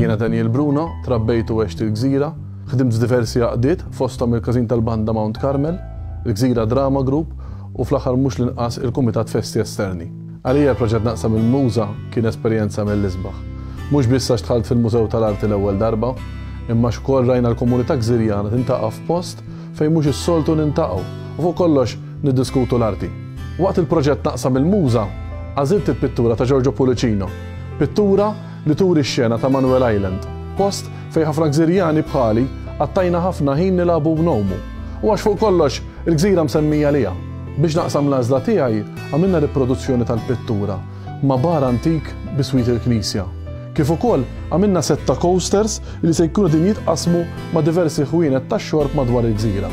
Jiena Daniel Bruno, trabbejtu għext il-Gżira, ħdimt f'diversi għaqdiet fosthom il-Każin tal-Banda Mount Carmel, il-Gżira Drama Group u fl-aħħar mhux l-inqas il-Kumitat Festi Esterni. Għalija l-proġett Naqsam il-Muża kien esperjenza mill-isbaħ. Mhux biss għax dħalt fil-Mużew tal-Arti l-ewwel darba, imma xkoll rajna l-komunità Gżirjana tintaqa' f'post fejn mhux is-soltu nintaqgħu u fuq kollox niddiskutu l-arti. Waqt il-proġett Naqsam il-Muża għażilt il-pittura ta' Giorgio Pulicino, pittura li turi x-xena ta' Manuel Island, post fejn ħafna Gżirjani bħali għattajna ħafna ħin nilagħbu b'nowmu. U għax fuq kollox il-Gżira msemmija liha. Biex naqsam l-għażla tiegħi għamilna riproduzzjoni tal-pittura ma' bar antik biswit il-Knisja. Kif ukoll għamilna setta coasters li se jkunu din jitqasmu ma' diversi ħwienet tax-xorb madwar il-Gżira.